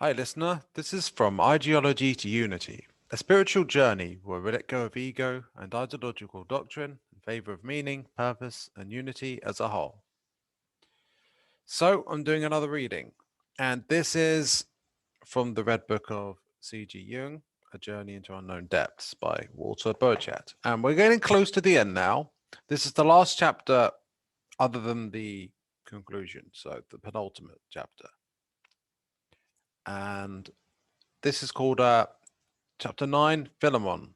Hi, listener. This is From Ideology to Unity, a spiritual journey where we let go of ego and ideological doctrine in favor of meaning, purpose, and unity as a whole. So, I'm doing another reading, and this is from the Red Book of C.G. Jung, A Journey into Unknown Depths by Walter Boechat. And we're getting close to the end now. This is the last chapter, other than the conclusion, so the penultimate chapter. And this is called Chapter 9, Philemon.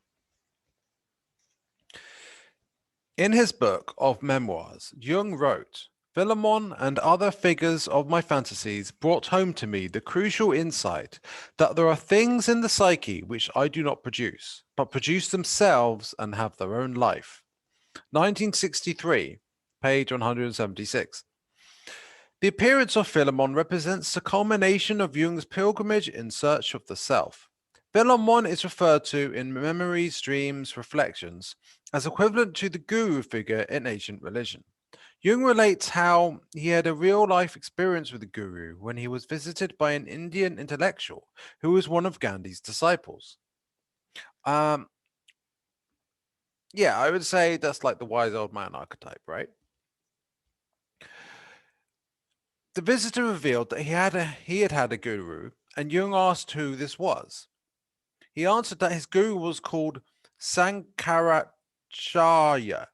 In his book of memoirs, Jung wrote, Philemon and other figures of my fantasies brought home to me the crucial insight that there are things in the psyche which I do not produce, but produce themselves and have their own life. 1963, page 176. The appearance of Philemon represents the culmination of Jung's pilgrimage in search of the self. Philemon is referred to in memories, dreams, reflections as equivalent to the guru figure in ancient religion. Jung relates how he had a real-life experience with the guru when he was visited by an Indian intellectual who was one of Gandhi's disciples. Um, yeah, I would say that's like the wise old man archetype, right? The visitor revealed that he had had a guru, and Jung asked who this was. He answered that his guru was called Sankaracharya.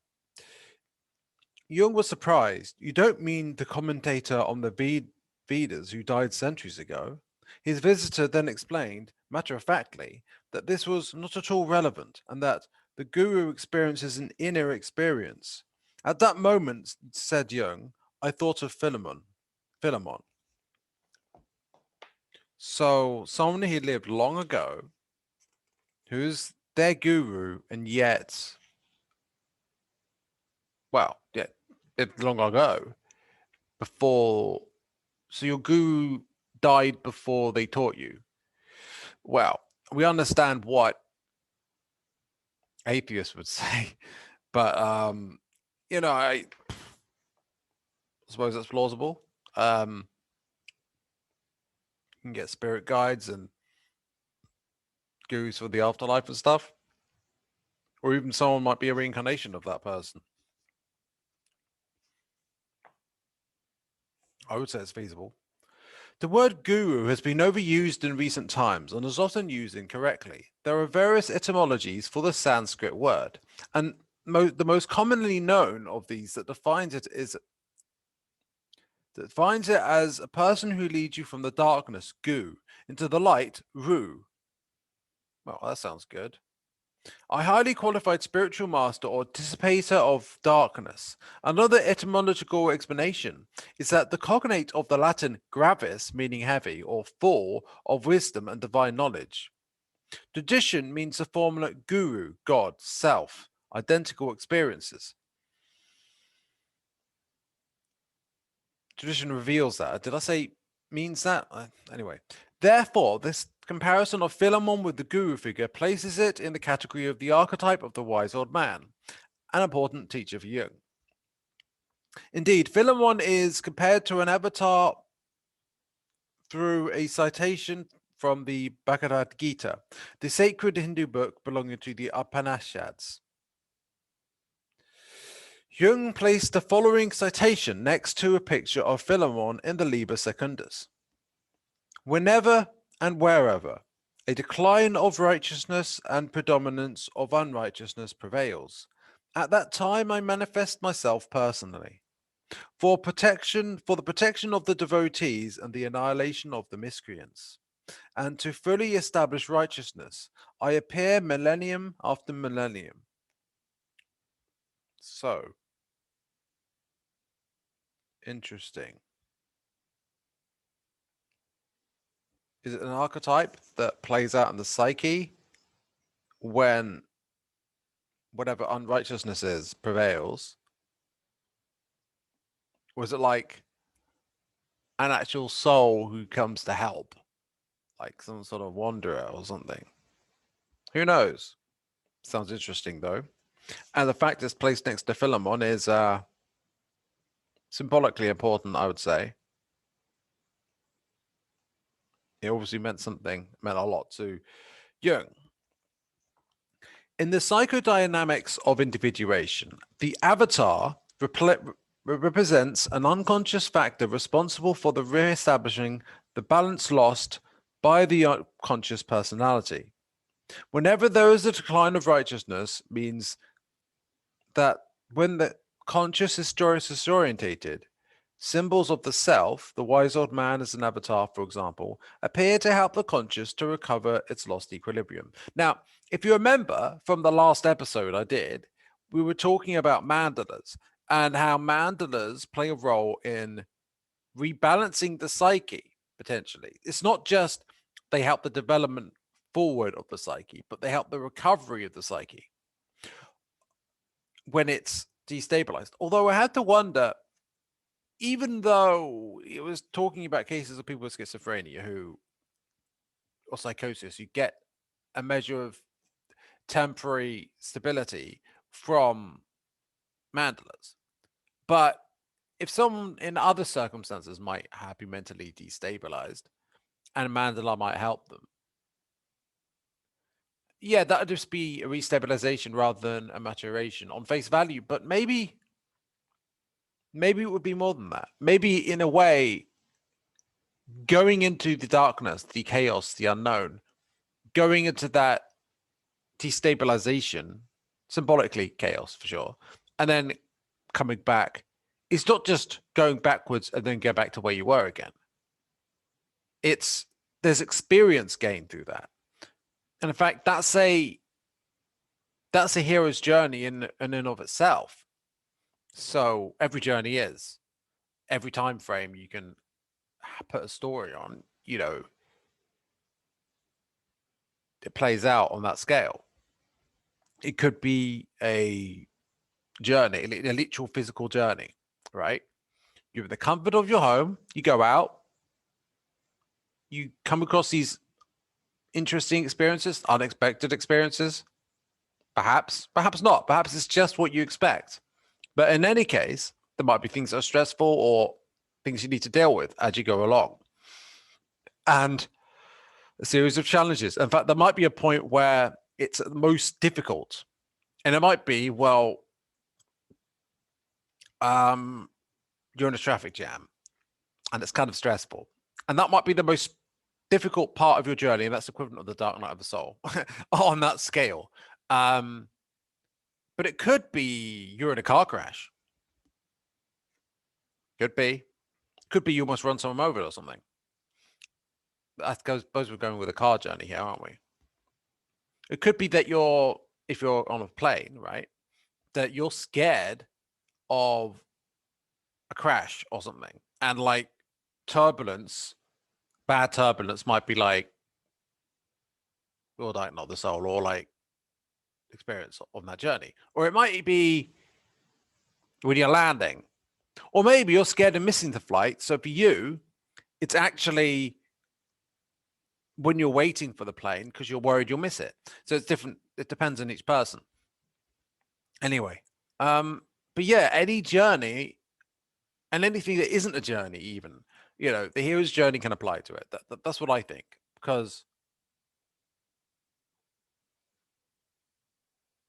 Jung was surprised. You don't mean the commentator on the Vedas who died centuries ago? His visitor then explained, matter-of-factly, that this was not at all relevant and that the guru experiences an inner experience. At that moment, said Jung, I thought of Philemon. Philemon. So, someone who lived long ago, who's their guru, and yet, well, yeah, it's long ago, before, so your guru died before they taught you. Well, we understand what atheists would say, but I suppose that's plausible. You can get spirit guides and gurus for the afterlife and stuff, or even someone might be a reincarnation of that person. I would say it's feasible. The word guru has been overused in recent times and is often used incorrectly. There are various etymologies for the Sanskrit word, and the most commonly known of these that defines it as a person who leads you from the darkness, gu, into the light, ru. Well, that sounds good. A highly qualified spiritual master or dissipator of darkness. Another etymological explanation is that the cognate of the Latin gravis, meaning heavy, or for, of wisdom and divine knowledge. Tradition means the formula guru, God, self, identical experiences. Tradition reveals that. Did I say means that? Anyway. Therefore, this comparison of Philemon with the guru figure places it in the category of the archetype of the wise old man, an important teacher for Jung. Indeed, Philemon is compared to an avatar through a citation from the Bhagavad Gita, the sacred Hindu book belonging to the Upanishads. Jung placed the following citation next to a picture of Philemon in the Liber Secundus. Whenever and wherever a decline of righteousness and predominance of unrighteousness prevails, at that time I manifest myself personally. For the protection of the devotees and the annihilation of the miscreants, and to fully establish righteousness, I appear millennium after millennium. So, interesting. Is it an archetype that plays out in the psyche when whatever unrighteousness is prevails? Or is it like an actual soul who comes to help? Like some sort of wanderer or something? Who knows? Sounds interesting though. And the fact it's placed next to Philemon is symbolically important, I would say. It obviously meant a lot to Jung. In the psychodynamics of individuation, the avatar represents an unconscious factor responsible for the re-establishing the balance lost by the unconscious personality. Whenever there is a decline of righteousness, means that when the conscious is disorientated, symbols of the self, the wise old man as an avatar, for example, appear to help the conscious to recover its lost equilibrium. Now, if you remember from the last episode I did, we were talking about mandalas and how mandalas play a role in rebalancing the psyche, potentially. It's not just they help the development forward of the psyche, but they help the recovery of the psyche when it's destabilized. Although I had to wonder, even though it was talking about cases of people with schizophrenia or psychosis, you get a measure of temporary stability from mandalas. But if someone in other circumstances might have been mentally destabilized and a mandala might help them, yeah, that would just be a restabilization rather than a maturation on face value. But maybe it would be more than that. Maybe in a way, going into the darkness, the chaos, the unknown, going into that destabilization, symbolically chaos for sure, and then coming back, it's not just going backwards and then go back to where you were again. There's experience gained through that. And in fact, that's a hero's journey in and of itself. So every journey is. Every time frame you can put a story on, it plays out on that scale. It could be a journey, a literal physical journey, right? You're in the comfort of your home, you go out, you come across these interesting experiences, unexpected experiences, perhaps not. Perhaps it's just what you expect. But in any case, there might be things that are stressful or things you need to deal with as you go along. And a series of challenges. In fact, there might be a point where it's the most difficult. And it might be, well, you're in a traffic jam and it's kind of stressful. And that might be the most difficult part of your journey. And that's equivalent of the dark night of the soul on that scale. But it could be you're in a car crash. Could be you almost run someone over or something. I suppose we're going with a car journey here, aren't we? It could be that if you're on a plane, right, that you're scared of a crash or something. And like bad turbulence might be like, or like not the soul, or like experience on that journey. Or it might be when you're landing. Or maybe you're scared of missing the flight. So for you, it's actually when you're waiting for the plane because you're worried you'll miss it. So it's different. It depends on each person. Anyway, but yeah, any journey and anything that isn't a journey, even, the hero's journey can apply to it. That's what I think. Because,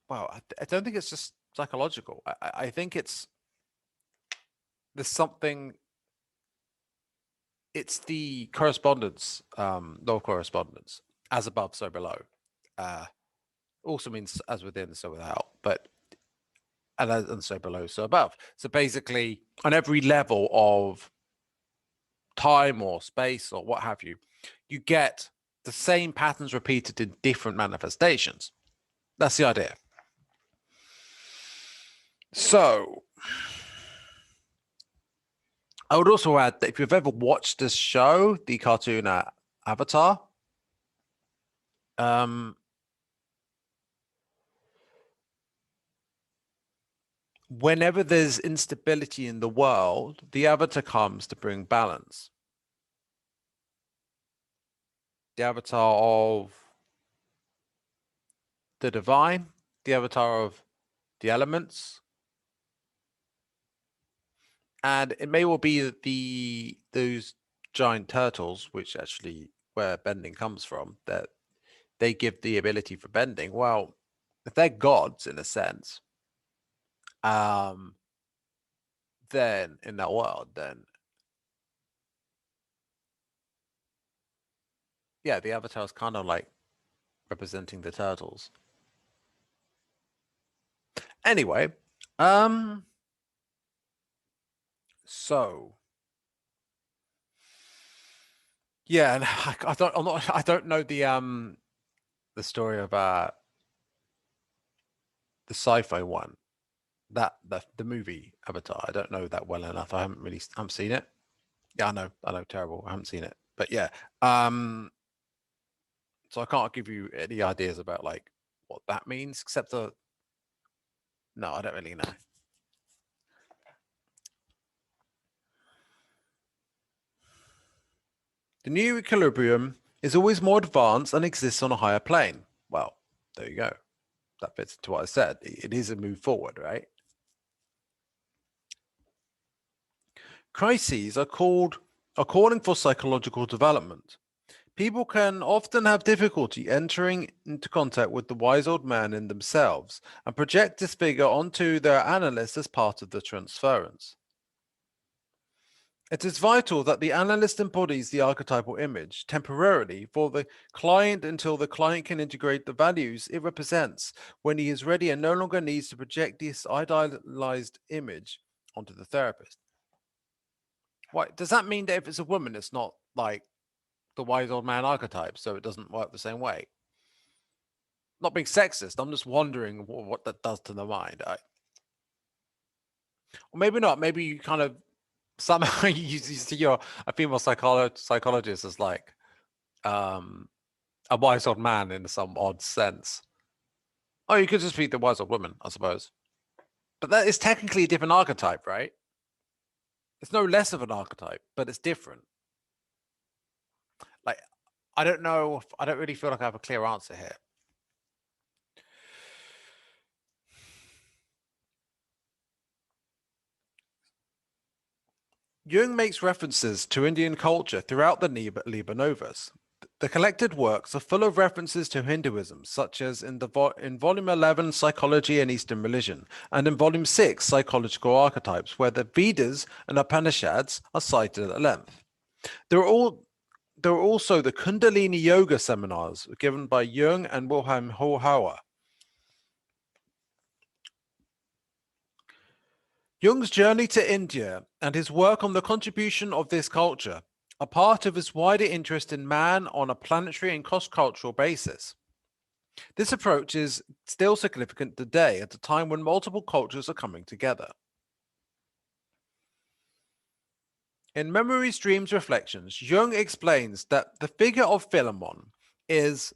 well, I don't think it's just psychological. I think there's something. It's the correspondence, law of correspondence, as above, so below. Also means as within, so without, but and so below, so above. So basically, on every level of time or space or what have you, you get the same patterns repeated in different manifestations. That's the idea. So I would also add that if you've ever watched this show, the cartoon Avatar, whenever there's instability in the world, the avatar comes to bring balance. The avatar of the divine, the avatar of the elements, and it may well be that those giant turtles, which actually where bending comes from, that they give the ability for bending. Well, if they're gods in a sense, then in that world, then yeah, the avatar is kind of like representing the turtles. Anyway, so yeah, and I don't know the story of the sci-fi one, that the movie Avatar. I don't know that well enough. I haven't seen it. Yeah, I know, terrible. I haven't seen it, but yeah, so I can't give you any ideas about like what that means, except the no, I don't really know. The new equilibrium is always more advanced and exists on a higher plane. Well, there you go. That fits into what I said. It is a move forward, right? Crises are calling for psychological development. People can often have difficulty entering into contact with the wise old man in themselves and project this figure onto their analyst as part of the transference. It is vital that the analyst embodies the archetypal image temporarily for the client until the client can integrate the values it represents when he is ready and no longer needs to project this idealized image onto the therapist. What does that mean that if it's a woman, it's not like the wise old man archetype, so it doesn't work the same way? Not being sexist, I'm just wondering what that does to the mind. Or maybe not. Maybe you kind of somehow you see your a female psychologist as like um a wise old man in some odd sense. Oh, you could just be the wise old woman, I suppose. But that is technically a different archetype, right? It's no less of an archetype, but it's different. Like, I don't know. I don't really feel like I have a clear answer here. Jung makes references to Indian culture throughout the Liber Novas. The collected works are full of references to Hinduism, such as in volume 11, Psychology and Eastern Religion, and in volume 6, Psychological Archetypes, where the Vedas and Upanishads are cited at length. There are also the Kundalini Yoga seminars given by Jung and Wilhelm Hohauer. Jung's journey to India and his work on the contribution of this culture are part of his wider interest in man on a planetary and cross-cultural basis. This approach is still significant today at a time when multiple cultures are coming together. In Memories, Dreams, Reflections, Jung explains that the figure of Philemon is,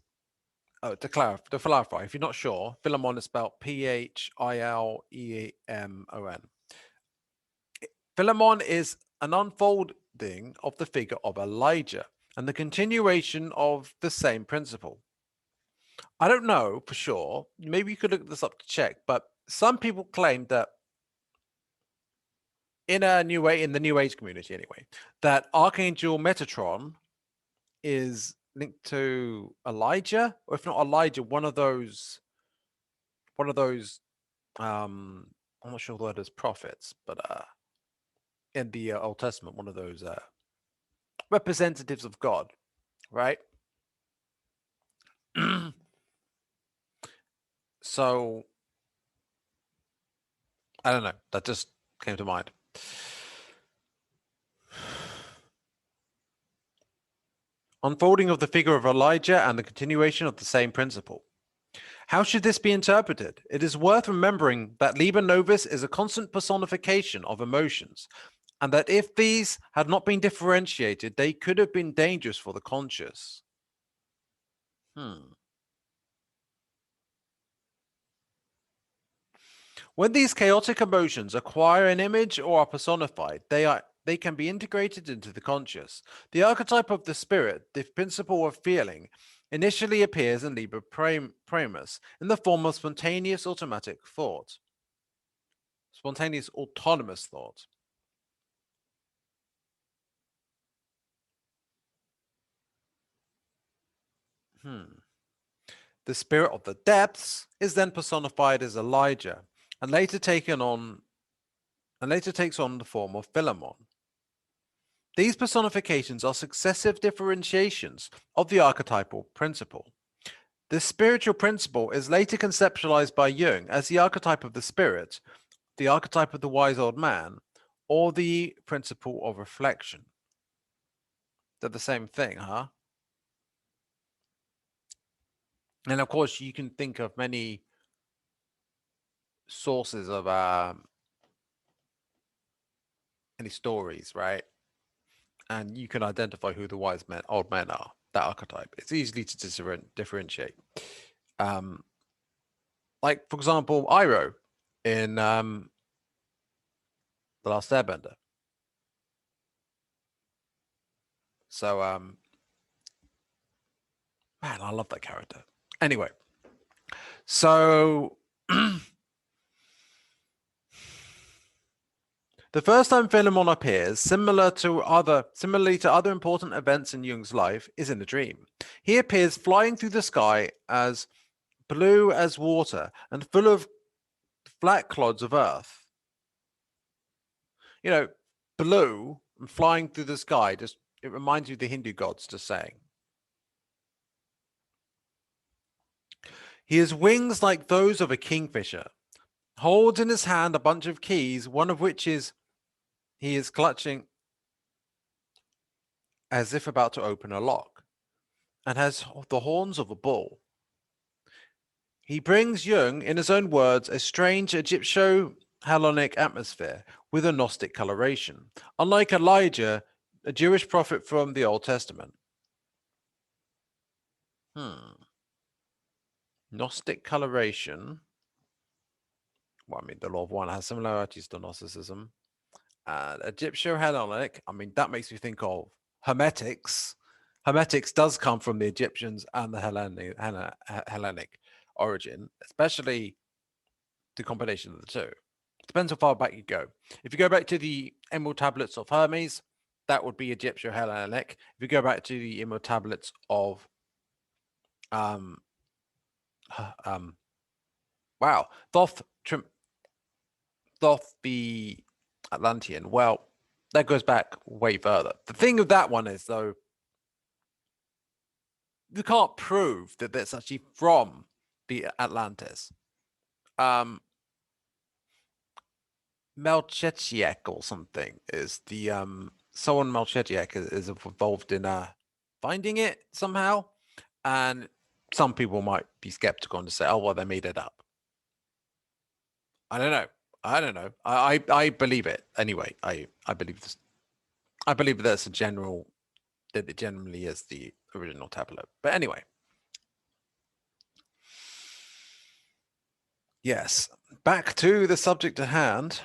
to clarify, if you're not sure, Philemon is spelled Philemon. Philemon is an unfolding of the figure of Elijah and the continuation of the same principle. I don't know for sure. Maybe you could look this up to check, but some people claim that in the New Age community anyway, that Archangel Metatron is linked to Elijah, or if not Elijah, one of those I'm not sure what is prophets, but in the Old Testament, one of those representatives of God, right? So I don't know. That just came to mind. Unfolding of the figure of Elijah and the continuation of the same principle. How should this be interpreted? It is worth remembering that Liber Novus is a constant personification of emotions, and that if these had not been differentiated, they could have been dangerous for the conscious. When these chaotic emotions acquire an image or are personified, they can be integrated into the conscious. The archetype of the spirit, the principle of feeling, initially appears in Liber Primus in the form of spontaneous autonomous thought. The spirit of the depths is then personified as Elijah, and later takes on the form of Philemon. These personifications are successive differentiations of the archetypal principle. This spiritual principle is later conceptualized by Jung as the archetype of the spirit, the archetype of the wise old man, or the principle of reflection. They're the same thing, huh? And of course, you can think of many sources of any stories, right? And you can identify who the wise men, old men are. That archetype. It's easily to differentiate. Like for example, Iroh in The Last Airbender. So man, I love that character. Anyway, so the first time Philemon appears, similarly to other important events in Jung's life, is in a dream. He appears flying through the sky as blue as water and full of flat clods of earth. You know, blue and flying through the sky, just it reminds you of the Hindu gods just saying. He has wings like those of a kingfisher, holds in his hand a bunch of keys, one of which he is clutching as if about to open a lock, and has the horns of a bull. He brings Jung, in his own words, a strange Egypto-Hellenic atmosphere with a Gnostic coloration, unlike Elijah, a Jewish prophet from the Old Testament. Gnostic coloration. Well, I mean, the law of one has similarities to Gnosticism. And Egypto-Hellenic, I mean, that makes me think of Hermetics. Hermetics does come from the Egyptians and the Hellenic origin, especially the combination of the two. Depends how far back you go. If you go back to the Emerald Tablets of Hermes, that would be Egypto-Hellenic. If you go back to the Emerald Tablets of Thoth the Atlantean. Well, that goes back way further. The thing of that one is, though, you can't prove that that's actually from the Atlantis. Melchizedek or something is the someone Melchizedek is involved in finding it somehow, and some people might be skeptical and say, "Oh, well, they made it up." I don't know. I believe it anyway. I believe this. I believe that's that it generally is the original tablet. But anyway, yes. Back to the subject at hand.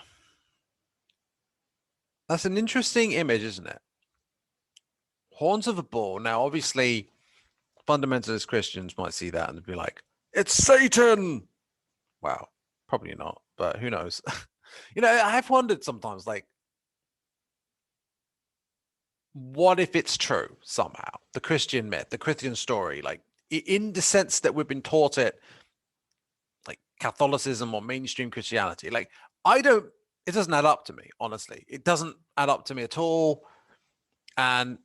That's an interesting image, isn't it? Horns of a bull. Now, obviously, fundamentalist Christians might see that and be like, "It's Satan." Wow, probably not, but who knows? I've wondered sometimes, like, what if it's true somehow? The Christian myth, the Christian story, like in the sense that we've been taught it, like Catholicism or mainstream Christianity. Like, it doesn't add up to me, honestly. It doesn't add up to me at all. And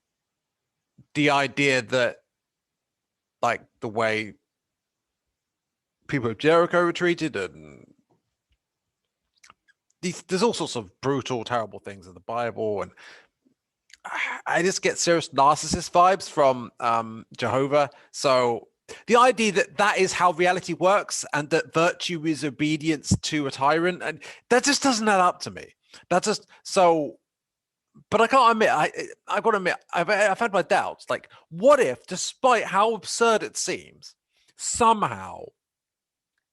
the idea that, like, the way people of Jericho were treated, and there's all sorts of brutal, terrible things in the Bible, and I just get serious narcissist vibes from Jehovah. So the idea that is how reality works, and that virtue is obedience to a tyrant, and that just doesn't add up to me. That's just so. But I can't admit, I've got to admit, I've had my doubts. Like, what if, despite how absurd it seems, somehow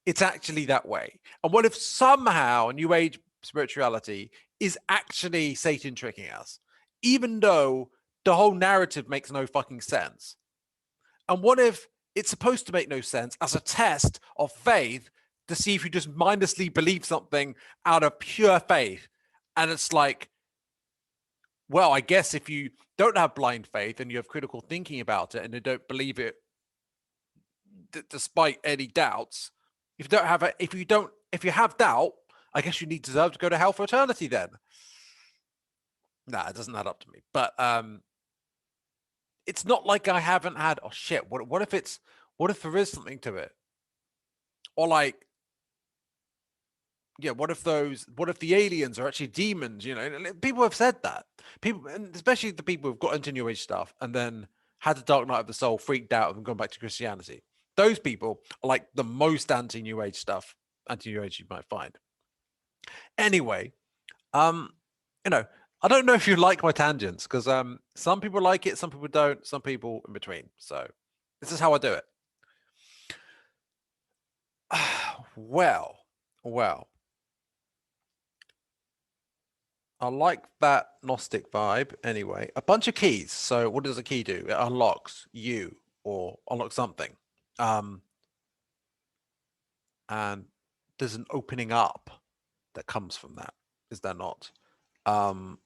it's actually that way? And what if somehow New Age spirituality is actually Satan tricking us, even though the whole narrative makes no fucking sense? And what if it's supposed to make no sense as a test of faith to see if you just mindlessly believe something out of pure faith? And it's like, well, I guess if you don't have blind faith and you have critical thinking about it and you don't believe it despite any doubts. If you have doubt, I guess you deserve to go to hell for eternity then. Nah, it doesn't add up to me. But it's not like I haven't had, oh shit, what if there is something to it? Or like, yeah, what if the aliens are actually demons? You know, people have said that. People, and especially the people who've got into New Age stuff and then had the dark night of the soul, freaked out, and gone back to Christianity. Those people are like the most anti-New Age stuff, anti-New Age you might find. Anyway, you know, I don't know if you like my tangents because some people like it, some people don't, some people in between. So this is how I do it. Well. I like that Gnostic vibe anyway. A bunch of keys. So what does a key do? It unlocks you or unlocks something. And there's an opening up that comes from that, is there not? And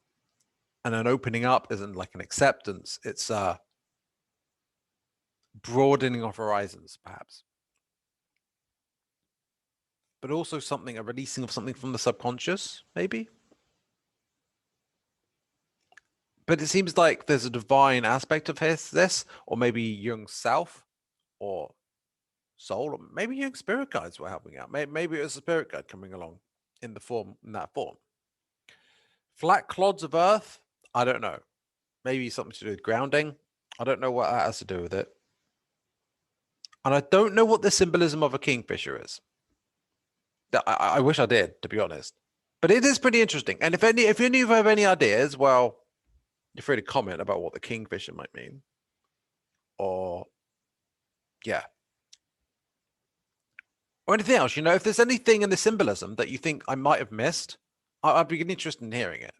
an opening up isn't like an acceptance. It's a broadening of horizons, perhaps. But also a releasing of something from the subconscious, maybe. But it seems like there's a divine aspect of this, or maybe Jung's self, or soul, or maybe Jung's spirit guides were helping out. Maybe it was a spirit guide coming along in that form. Flat clods of earth, I don't know. Maybe something to do with grounding. I don't know what that has to do with it. And I don't know what the symbolism of a kingfisher is. I wish I did, to be honest. But it is pretty interesting. And if any of you have any ideas, well, you're free to comment about what the kingfisher might mean. Or, yeah. Or anything else, you know, if there's anything in the symbolism that you think I might have missed, I'd be interested in hearing it.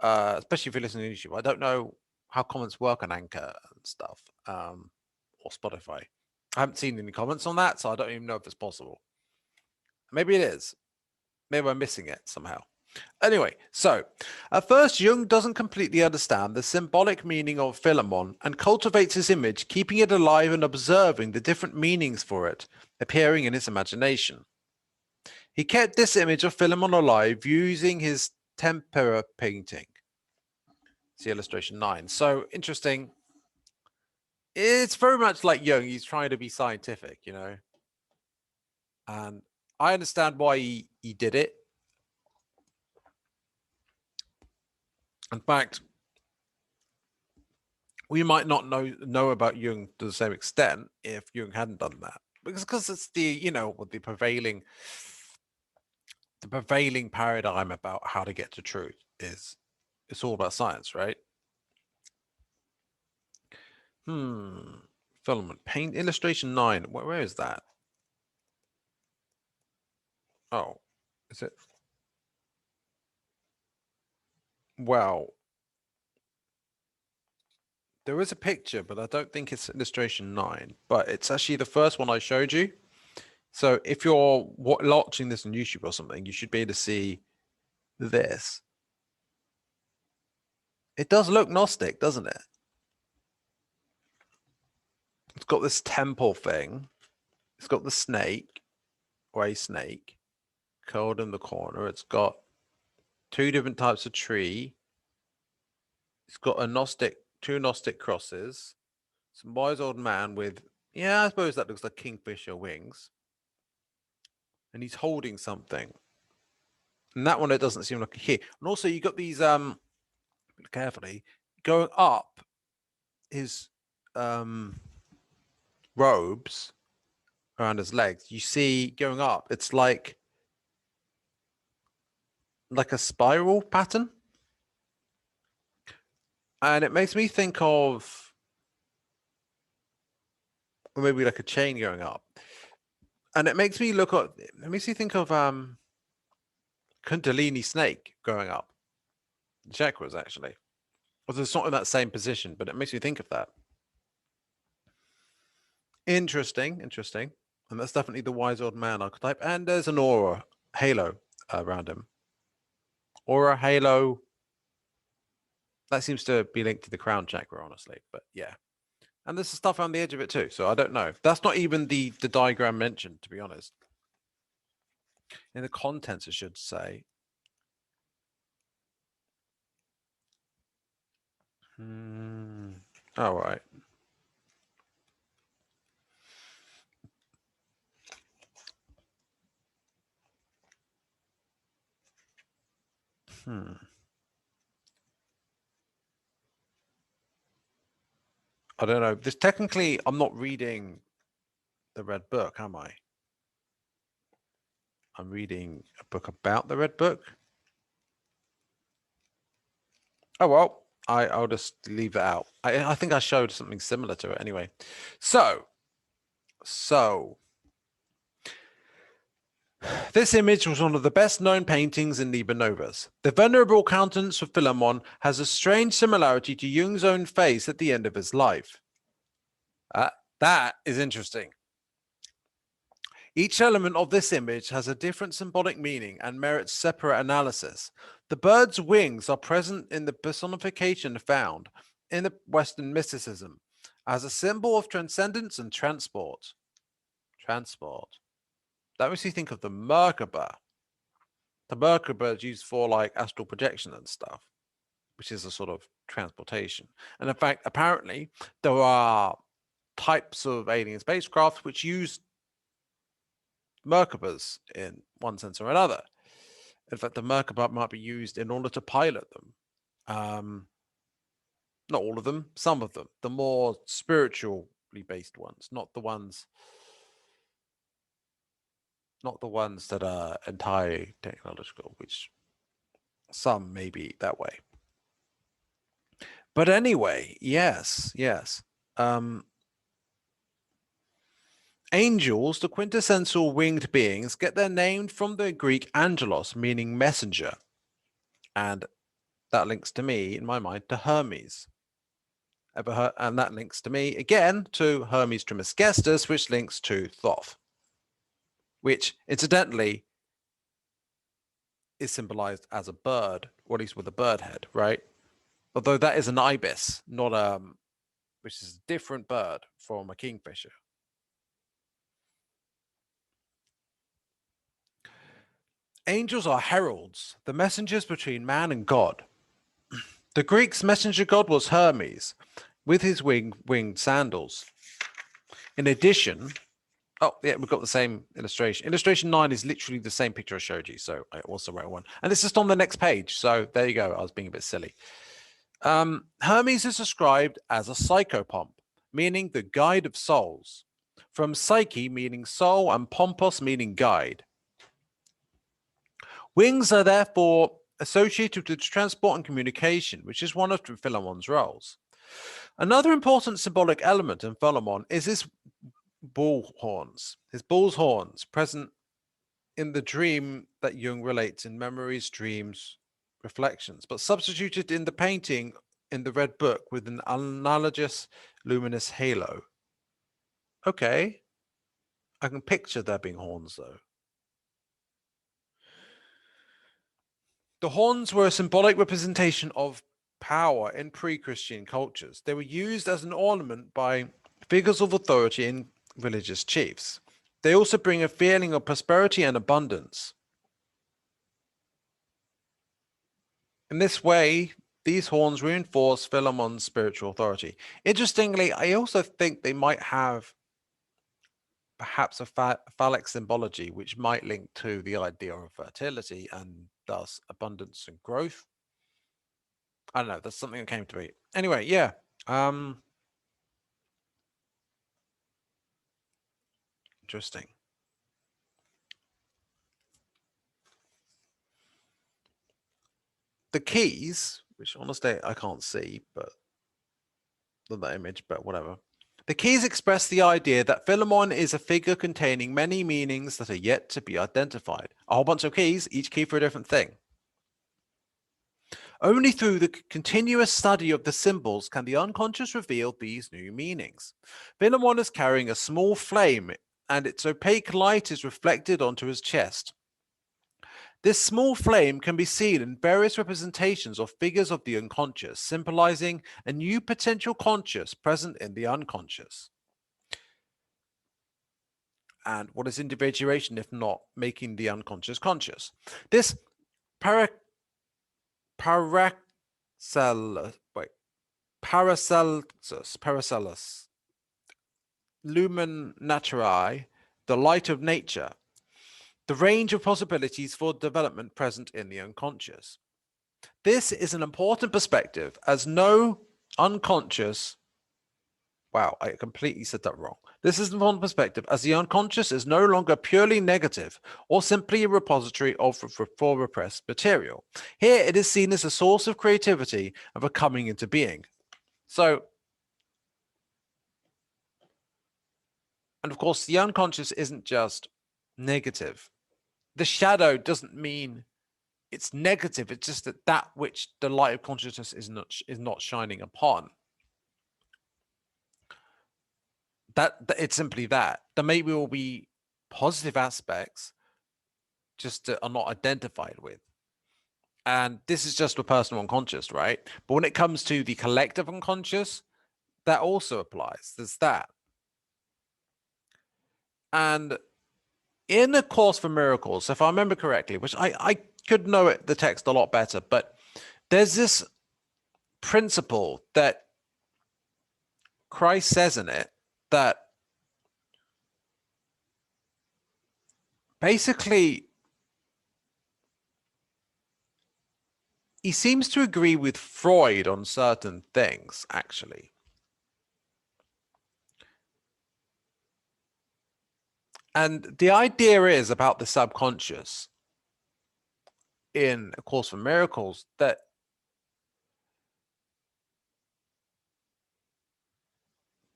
Especially if you're listening to YouTube. I don't know how comments work on Anchor and stuff, or Spotify. I haven't seen any comments on that, so I don't even know if it's possible. Maybe it is. Maybe I'm missing it somehow. Anyway, so at first, Jung doesn't completely understand the symbolic meaning of Philemon and cultivates his image, keeping it alive and observing the different meanings for it appearing in his imagination. He kept this image of Philemon alive using his tempera painting. See illustration 9. So interesting. It's very much like Jung. He's trying to be scientific, you know. And I understand why he did it. In fact, we might not know about Jung to the same extent if Jung hadn't done that, because it's the prevailing paradigm about how to get to truth is it's all about science, right? Filament paint illustration 9. Where is that? Oh, is it? Well, there is a picture, but I don't think it's illustration 9. But it's actually the first one I showed you. So if you're watching this on YouTube or something, you should be able to see this. It does look Gnostic, doesn't it? It's got this temple thing. It's got the snake, or a snake, curled in the corner. It's got 2 different types of tree. It's got two Gnostic crosses. Some wise old man with, I suppose that looks like kingfisher wings. And he's holding something. And that one, it doesn't seem like a key. And also you got these, carefully, going up his robes around his legs. You see going up, it's like a spiral pattern. And it makes me think of maybe like a chain going up. And it makes me think of Kundalini snake going up. The chakras, actually. Well, it's not in that same position, but it makes me think of that. Interesting. And that's definitely the wise old man archetype. And there's an aura, halo around him. Aura, halo. That seems to be linked to the crown chakra, honestly. But yeah. And there's stuff around the edge of it too. So I don't know. That's not even the diagram mentioned, to be honest. In the contents, I should say. All right. I don't know. This technically, I'm not reading the Red Book, am I? I'm reading a book about the Red Book. Oh, well, I'll just leave it out. I think I showed something similar to it anyway. So this image was one of the best known paintings in Liber Novas. The venerable countenance of Philemon has a strange similarity to Jung's own face at the end of his life. That is interesting. Each element of this image has a different symbolic meaning and merits separate analysis. The bird's wings are present in the personification found in the Western mysticism as a symbol of transcendence and transport. That makes you think of the Merkaba. The Merkaba is used for like astral projection and stuff, which is a sort of transportation. And in fact, apparently, there are types of alien spacecraft which use Merkabas in one sense or another. In fact, the Merkaba might be used in order to pilot them. Not all of them, some of them, the more spiritually based ones, not the ones that are entirely technological, which some may be that way. But anyway, yes. Angels, the quintessential winged beings, get their name from the Greek angelos, meaning messenger. And that links to me, in my mind, to Hermes. And that links to me, again, to Hermes Trismegistus, which links to Thoth, which, incidentally, is symbolized as a bird, or at least with a bird head, right? Although that is an ibis, not which is a different bird from a kingfisher. Angels are heralds, the messengers between man and God. The Greeks' messenger god was Hermes, with his winged sandals. In addition, oh yeah, we've got the same illustration. Illustration 9 is literally the same picture I showed you, so I also wrote one. And it's just on the next page, so there you go. I was being a bit silly. Hermes is described as a psychopomp, meaning the guide of souls. From psyche, meaning soul, and pompos, meaning guide. Wings are therefore associated with transport and communication, which is one of Philemon's roles. Another important symbolic element in Philemon is his bull's horns, present in the dream that Jung relates in Memories, Dreams, Reflections, but substituted in the painting in the Red Book with an analogous luminous halo. Okay, I can picture there being horns though. The horns were a symbolic representation of power in pre-Christian cultures. They were used as an ornament by figures of authority and religious chiefs. They also bring a feeling of prosperity and abundance. In this way, these horns reinforce Philemon's spiritual authority. Interestingly, I also think they might have perhaps a phallic symbology, which might link to the idea of fertility and thus abundance and growth. I don't know. That's something that came to me. Anyway, yeah. Interesting. The keys, which honestly I can't see, but that image, but whatever. The keys express the idea that Philemon is a figure containing many meanings that are yet to be identified. A whole bunch of keys, each key for a different thing. Only through the continuous study of the symbols can the unconscious reveal these new meanings. Philemon is carrying a small flame, and its opaque light is reflected onto his chest. This small flame can be seen in various representations or figures of the unconscious, symbolizing a new potential conscious present in the unconscious. And what is individuation if not making the unconscious conscious? This Paracelsus, lumen naturae, the light of nature, the range of possibilities for development present in the unconscious. This is an important perspective as no unconscious, wow, I completely said that wrong. This is an important perspective as the unconscious is no longer purely negative or simply a repository for repressed material. Here it is seen as a source of creativity and for coming into being. So, and of course, the unconscious isn't just negative. The shadow doesn't mean it's negative. It's just that which the light of consciousness is not shining upon. That it's simply that. There maybe will be positive aspects just that are not identified with. And this is just for personal unconscious, right? But when it comes to the collective unconscious, that also applies. There's that. And in A Course for Miracles, if I remember correctly, which I could know the text a lot better, but there's this principle that Christ says in it that basically he seems to agree with Freud on certain things, actually. And the idea is about the subconscious in A Course for Miracles that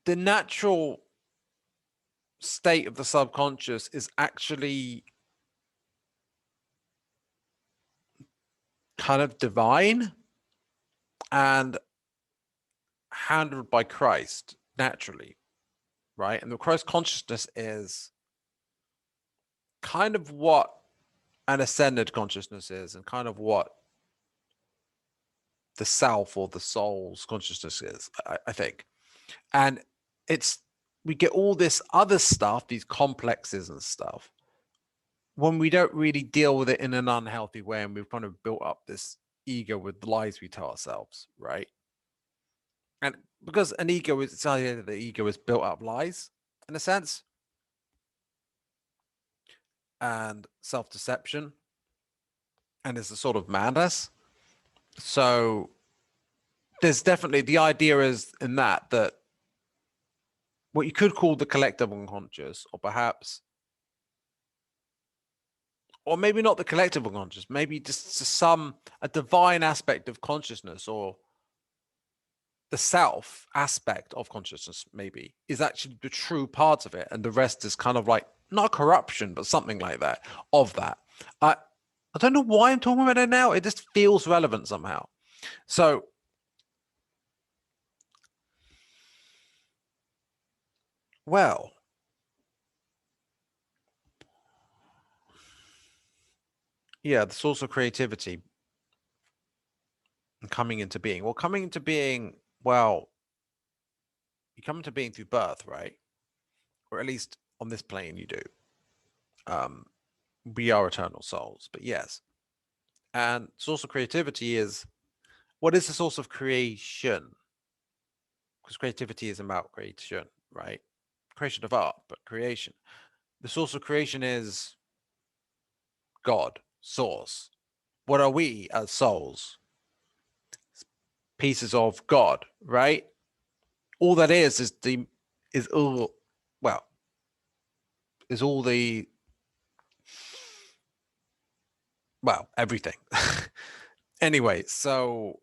the natural state of the subconscious is actually kind of divine and handled by Christ naturally, right? And the Christ consciousness is kind of what an ascended consciousness is and kind of what the self or the soul's consciousness is, I think. And we get all this other stuff, these complexes and stuff, when we don't really deal with it in an unhealthy way, and we've kind of built up this ego with the lies we tell ourselves, right? And because an ego is, it's idea that the ego is built up lies in a sense, and self-deception, and it's a sort of madness. So there's definitely the idea is in that what you could call the collective unconscious, or perhaps, or maybe not the collective unconscious, maybe just a divine aspect of consciousness, or the self aspect of consciousness maybe is actually the true part of it, and the rest is kind of like not corruption, but something like that of that. I don't know why I'm talking about it now. It just feels relevant somehow. So well, yeah, the source of creativity and coming into being. Well, coming into being, well, you come into being through birth, right? Or at least on this plane you do. We are eternal souls, but yes. And source of creativity is, what is the source of creation? Because creativity is about creation, right? Creation of art, but creation. The source of creation is God, source. What are we as souls? Pieces of God, right? All that is all, well, is all the, well, everything. Anyway, so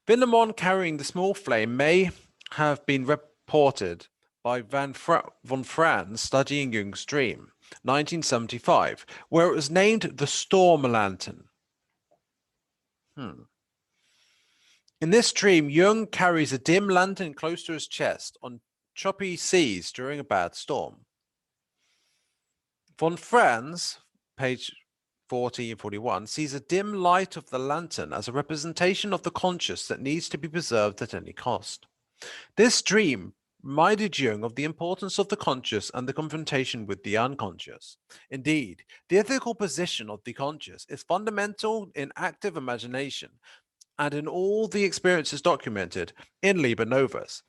Philemon carrying the small flame may have been reported by von Franz studying Jung's dream, 1975, where it was named the Storm Lantern. In this dream, Jung carries a dim lantern close to his chest. On choppy seas during a bad storm. Von Franz, page 40 and 41, sees a dim light of the lantern as a representation of the conscious that needs to be preserved at any cost. This dream reminded Jung of the importance of the conscious and the confrontation with the unconscious. Indeed, the ethical position of the conscious is fundamental in active imagination and in all the experiences documented in Liber Novus,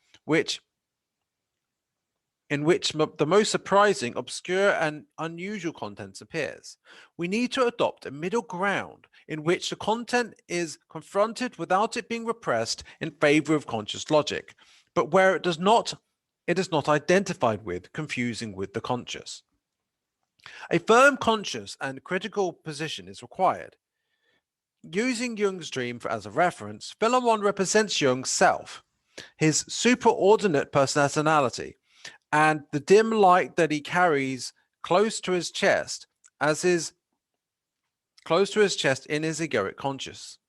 in which the most surprising, obscure, and unusual contents appears. We need to adopt a middle ground in which the content is confronted without it being repressed in favor of conscious logic, but where it is not identified with, confusing with the conscious. A firm conscious and critical position is required. Using Jung's dream as a reference, Philemon represents Jung's self, his superordinate personality, and the dim light that he carries close to his chest in his egoic conscious.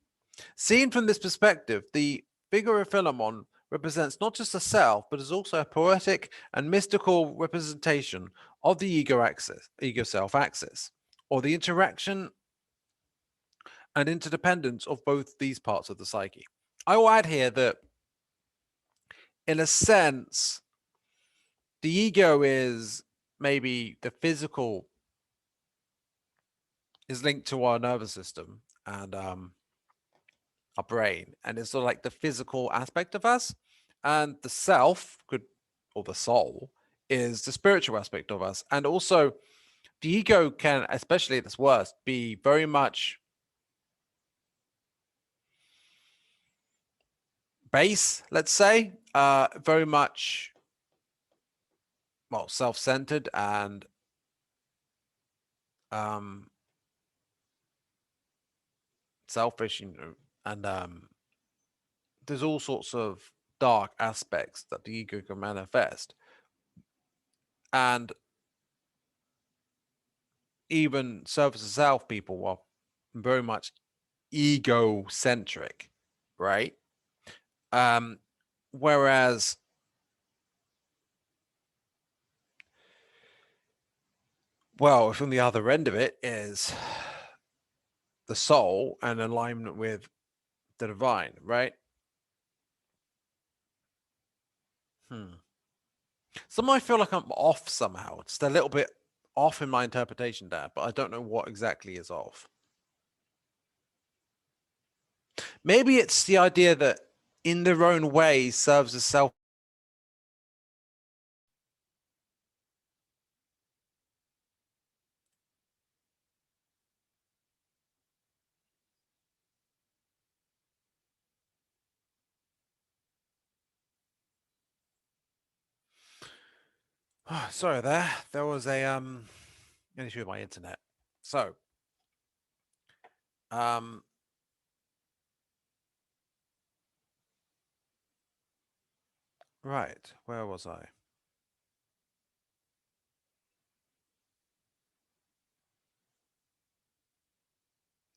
Seen from this perspective, the figure of Philemon represents not just the self, but is also a poetic and mystical representation of the ego-self axis, or the interaction and interdependence of both these parts of the psyche. I will add here that, in a sense, the ego is maybe the physical, is linked to our nervous system and our brain, and it's sort of like the physical aspect of us, and the self or the soul is the spiritual aspect of us. And also the ego can, especially at its worst, be very much base, let's say, very much, well, self-centered and selfish, and there's all sorts of dark aspects that the ego can manifest, and even service to self people are very much egocentric, right? Whereas if on the other end of it is the soul and alignment with the divine, right? Some might feel like I'm off somehow, just a little bit off in my interpretation there, but I don't know what exactly is off. Maybe it's the idea that in their own way serves as self. Sorry, there was a an issue with my internet. So right, where was I?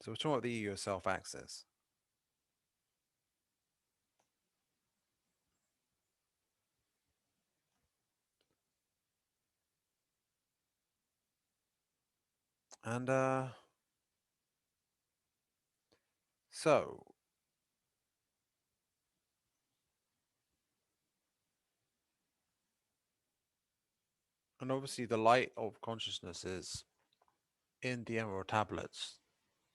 So we're talking about the ego self axis. And so and obviously the light of consciousness is in the emerald tablets,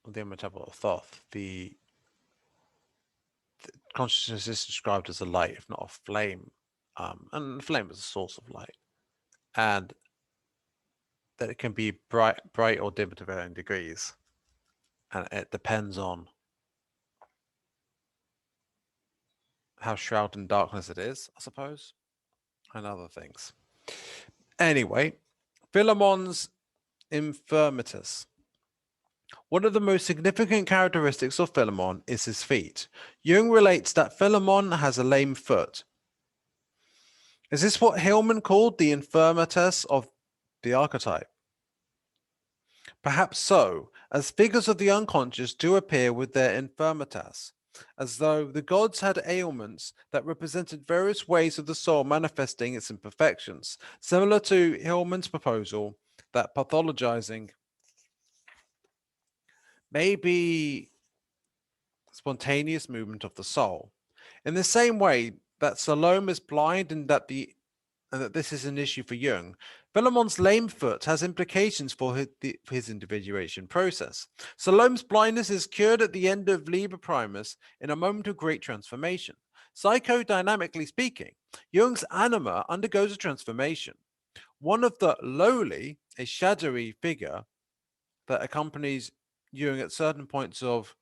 the emerald tablet of Thoth. The consciousness is described as a light, if not a flame, and the flame is a source of light, and that it can be bright or dim to varying degrees, and it depends on how shrouded in darkness it is, I suppose, and other things. Anyway, Philemon's infirmitas. One of the most significant characteristics of Philemon is his feet. Jung relates that Philemon has a lame foot. Is this what Hillman called the infirmitas of the archetype? Perhaps so, as figures of the unconscious do appear with their infirmitas. as though the gods had ailments that represented various ways of the soul manifesting its imperfections, similar to Hillman's proposal that pathologizing may be spontaneous movement of the soul. In the same way that Salome is blind and that this is an issue for Jung, Philemon's lame foot has implications for his individuation process. Salome's blindness is cured at the end of Liber Primus in a moment of great transformation. Psychodynamically speaking, Jung's anima undergoes a transformation. One of the lowly, a shadowy figure that accompanies Jung at certain points of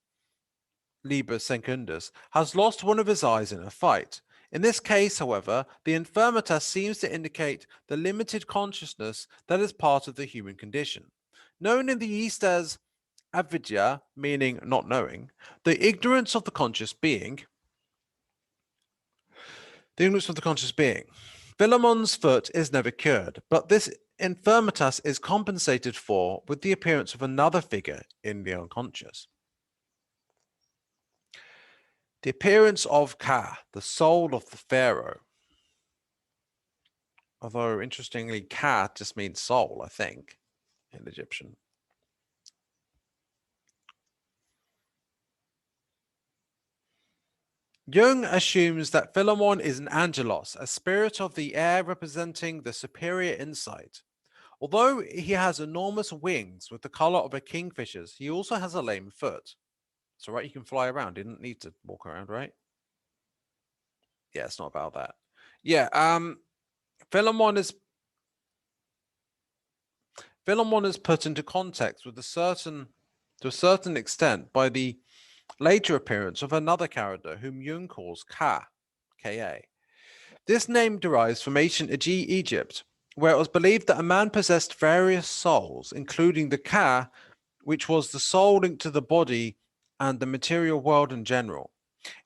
Liber Secundus, has lost one of his eyes in a fight. In this case, however, the infirmitas seems to indicate the limited consciousness that is part of the human condition. Known in the East as avidya, meaning not knowing, the ignorance of the conscious being. Philemon's foot is never cured, but this infirmitas is compensated for with the appearance of another figure in the unconscious. The appearance of Ka, the soul of the pharaoh. Although, interestingly, Ka just means soul, I think, in Egyptian. Jung assumes that Philemon is an angelos, a spirit of the air representing the superior insight. Although he has enormous wings with the color of a kingfisher's, he also has a lame foot. So, right, he can fly around. He didn't need to walk around, right? Yeah, it's not about that. Yeah, Philemon is put into context with to a certain extent by the later appearance of another character whom Jung calls Ka, Ka. This name derives from ancient Egypt, where it was believed that a man possessed various souls, including the Ka, which was the soul linked to the body and the material world in general.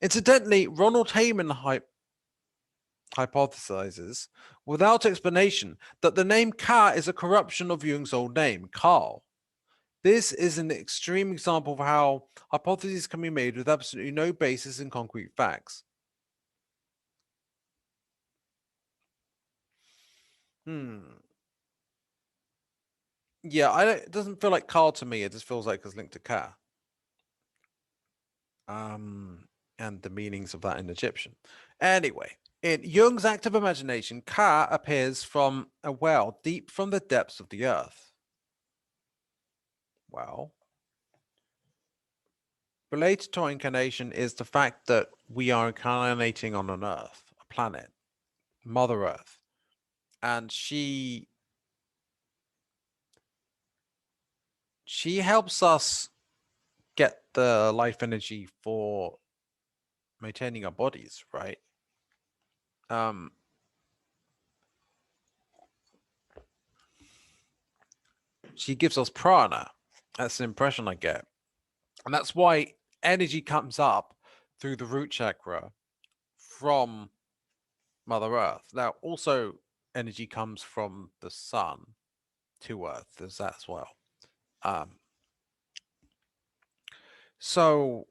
Incidentally, Ronald Heyman hypothesizes, without explanation, that the name Ka is a corruption of Jung's old name, Karl. This is an extreme example of how hypotheses can be made with absolutely no basis in concrete facts. Yeah, it doesn't feel like Karl to me. It just feels like it's linked to Ka. And the meanings of that in Egyptian. Anyway, in Jung's active imagination, Ka appears from a well deep from the depths of the earth. Well, related to our incarnation is the fact that we are incarnating on an earth, a planet, Mother Earth. And she helps us get the life energy for maintaining our bodies, right? She gives us prana. That's the impression I get. And that's why energy comes up through the root chakra from Mother Earth. Now, also, energy comes from the sun to Earth. There's that as well. So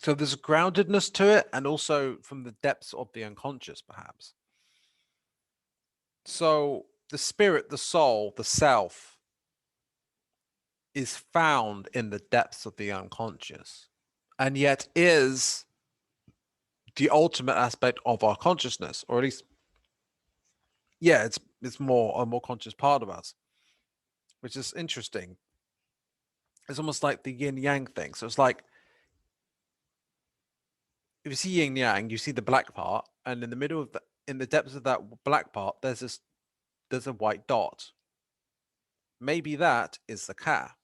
there's a groundedness to it, and also from the depths of the unconscious, perhaps. So the spirit, the soul, the self is found in the depths of the unconscious, and yet is the ultimate aspect of our consciousness, or at least, yeah, it's a more conscious part of us, which is interesting. It's almost like the yin yang thing. So it's like, if you see yin yang, you see the black part, and in the middle of in the depths of that black part, there's a white dot. Maybe that is the Ka.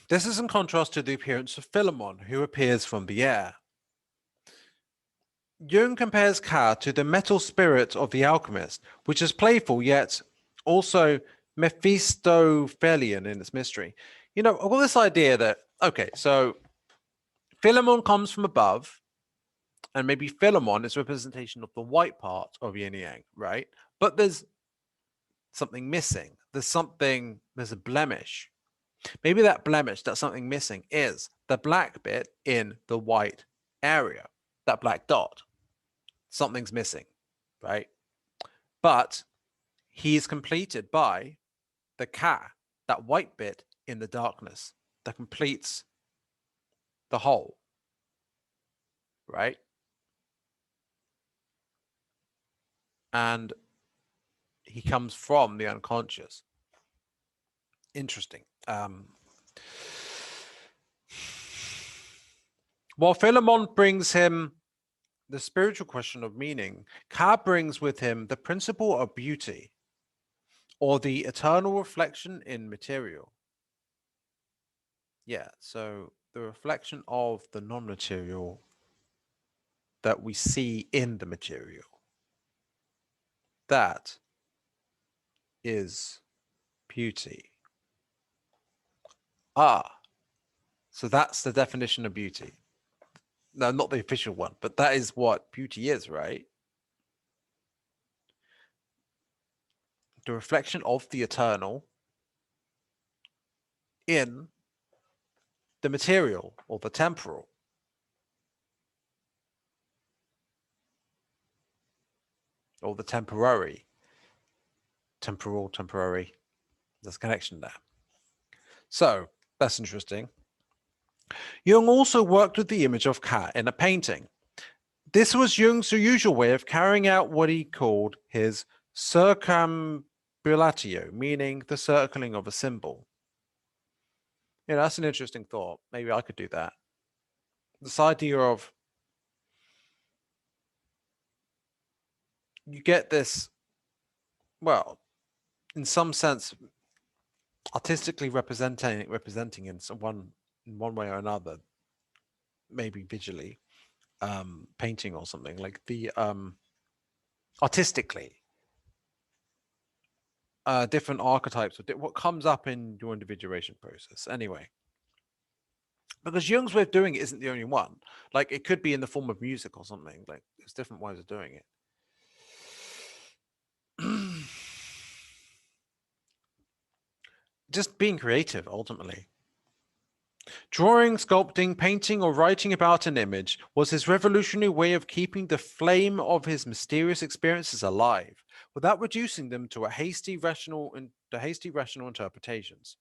This is in contrast to the appearance of Philemon, who appears from the air. Jung compares Ka to the metal spirit of the alchemist, which is playful yet also Mephistophelian in its mystery. You know, I've got this idea that, okay, so Philemon comes from above, and maybe Philemon is representation of the white part of yin and yang, right? But there's something missing. There's a blemish. Maybe that blemish, that something missing, is the black bit in the white area, that black dot. Something's missing, right? But he is completed by the Ka, that white bit in the darkness that completes the whole, right? And he comes from the unconscious. Interesting. While Philemon brings him the spiritual question of meaning, Ka brings with him the principle of beauty, or the eternal reflection in material. Yeah, so the reflection of the non-material that we see in the material. That is beauty. So that's the definition of beauty. No, not the official one, but that is what beauty is, right? The reflection of the eternal in the material or the temporal. Or the temporary. Temporary. There's a connection there. So that's interesting. Jung also worked with the image of Ka in a painting. This was Jung's usual way of carrying out what he called his circumambulatio, meaning the circling of a symbol. You know, that's an interesting thought. Maybe I could do that. This idea of you get this, well, in some sense, artistically representing in one way or another, maybe visually, painting or something like the artistically, different archetypes of what comes up in your individuation process. Anyway, because Jung's way of doing it isn't the only one. Like it could be in the form of music or something. Like there's different ways of doing it. Just being creative, ultimately. Drawing, sculpting, painting, or writing about an image was his revolutionary way of keeping the flame of his mysterious experiences alive, without reducing them to hasty rational interpretations.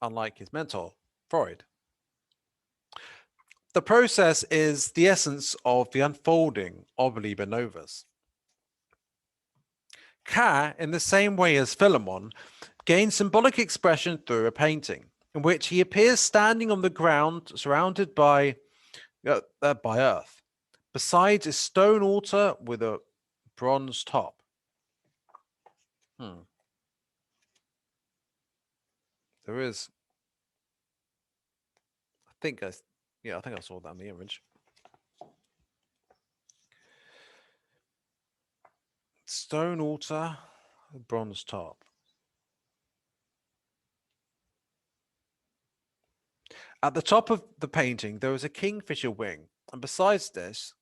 Unlike his mentor, Freud. The process is the essence of the unfolding of Liber Novus. Ka, in the same way as Philemon, gains symbolic expression through a painting, in which he appears standing on the ground surrounded by earth, besides a stone altar with a bronze top. There is, I think I saw that in the image. Stone altar, bronze top. At the top of the painting, there is a kingfisher wing, and besides this,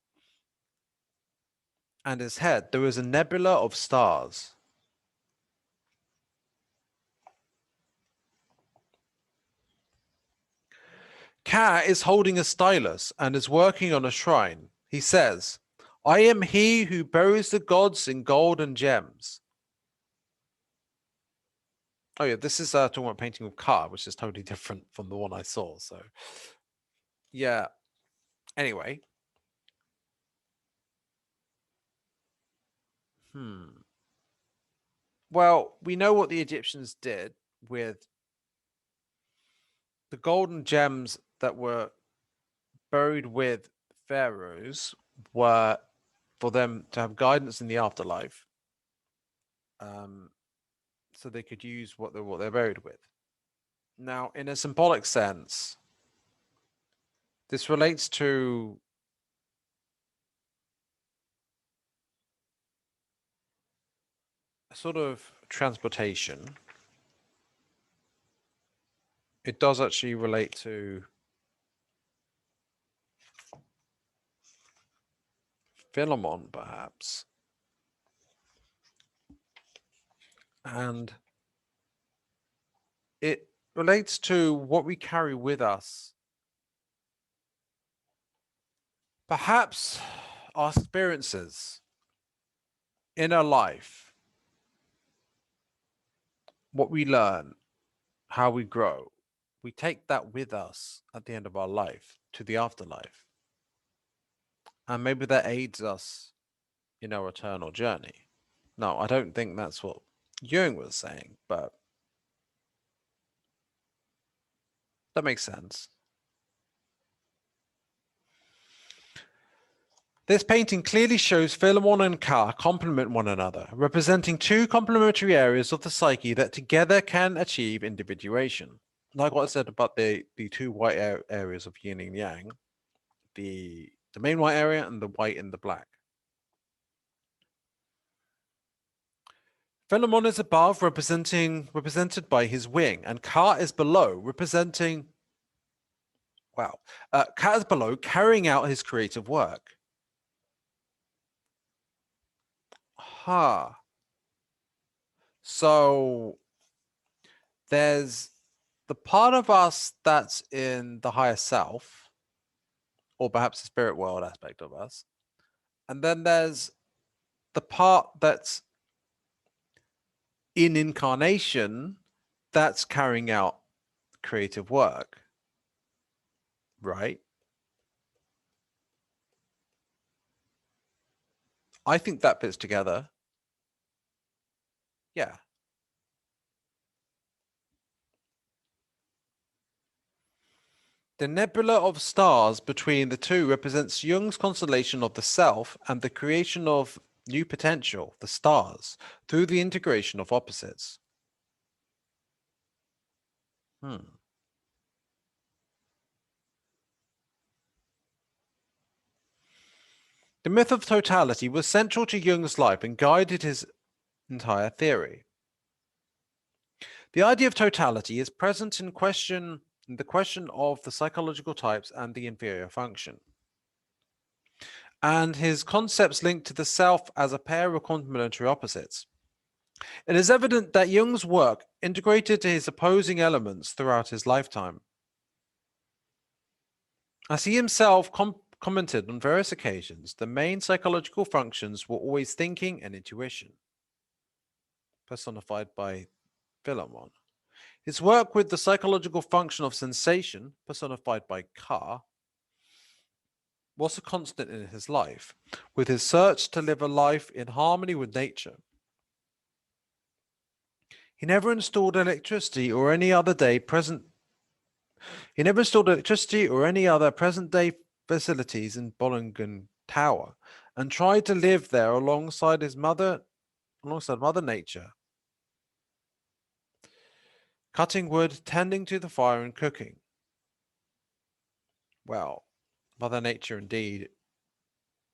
and his head, there is a nebula of stars. Ka is holding a stylus and is working on a shrine. He says, "I am he who buries the gods in gold and gems." Oh yeah, this is talking about painting of Ka, which is totally different from the one I saw. So yeah. Anyway. Well, we know what the Egyptians did with the golden gems that were buried with pharaohs were for them to have guidance in the afterlife, so they could use what they're buried with. Now, in a symbolic sense, this relates to a sort of transportation. It does actually relate to Philemon, perhaps. And it relates to what we carry with us. Perhaps our experiences in our life, what we learn, how we grow, we take that with us at the end of our life to the afterlife. And maybe that aids us in our eternal journey. No, I don't think that's what Jung was saying, but that makes sense. This painting clearly shows Philemon and Ka complement one another, representing two complementary areas of the psyche that together can achieve individuation. Like what I said about the two white areas of yin and yang, the main white area and the white and the black. Philemon is above, represented by his wing, and Ka is below, representing, wow, Ka is below, carrying out his creative work. So there's the part of us that's in the higher self, or perhaps the spirit world aspect of us. And then there's the part that's in incarnation that's carrying out creative work, right? I think that fits together. Yeah. The nebula of stars between the two represents Jung's constellation of the self and the creation of new potential, the stars, through the integration of opposites. The myth of totality was central to Jung's life and guided his entire theory. The idea of totality is present in the question of the psychological types and the inferior function. And his concepts linked to the self as a pair of complementary opposites. It is evident that Jung's work integrated his opposing elements throughout his lifetime. As he himself commented on various occasions, the main psychological functions were always thinking and intuition, personified by Philemon. His work with the psychological function of sensation, personified by Ka, was a constant in his life, with his search to live a life in harmony with nature. He never installed electricity or any other present-day facilities in Bollingen Tower, and tried to live there alongside Mother Nature, cutting wood, tending to the fire, and cooking. Well, Mother Nature indeed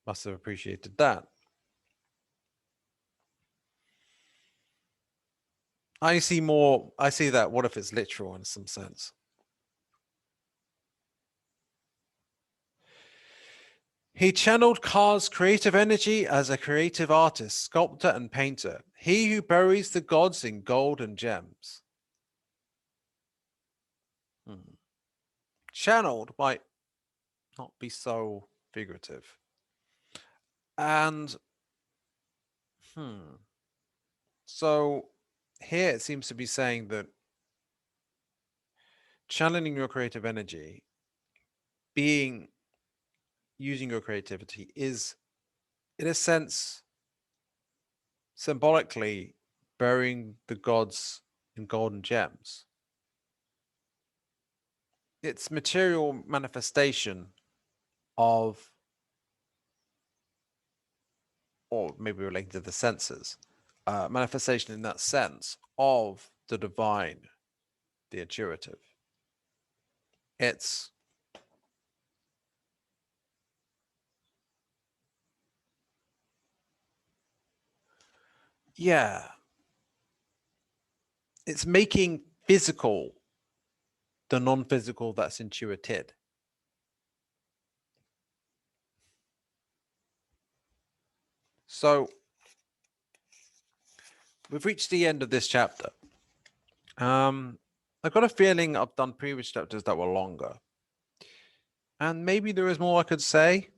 must have appreciated that. I see that, what if it's literal in some sense? He channeled Ka's creative energy as a creative artist, sculptor, and painter. He who buries the gods in gold and gems. Channeled might not be so figurative. And so here it seems to be saying that channeling your creative energy, using your creativity, is in a sense symbolically burying the gods in golden gems. It's material manifestation of, or maybe related to the senses, manifestation in that sense of the divine, the intuitive. It's it's making physical the non-physical that's intuited. So we've reached the end of this chapter. I've got a feeling I've done previous chapters that were longer. And maybe there is more I could say,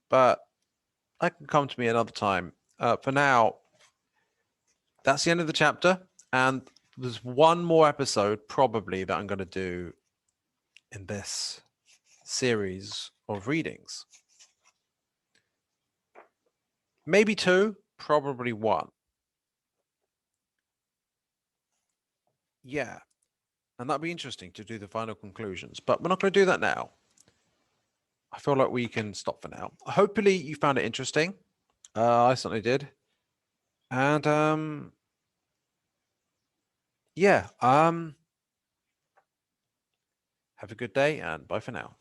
but that can come to me another time. For now, that's the end of the chapter. And there's one more episode probably that I'm going to do in this series of readings. Maybe two, probably one. Yeah. And that'd be interesting to do the final conclusions, but we're not going to do that now. I feel like we can stop for now. Hopefully you found it interesting. I certainly did. And yeah, have a good day and bye for now.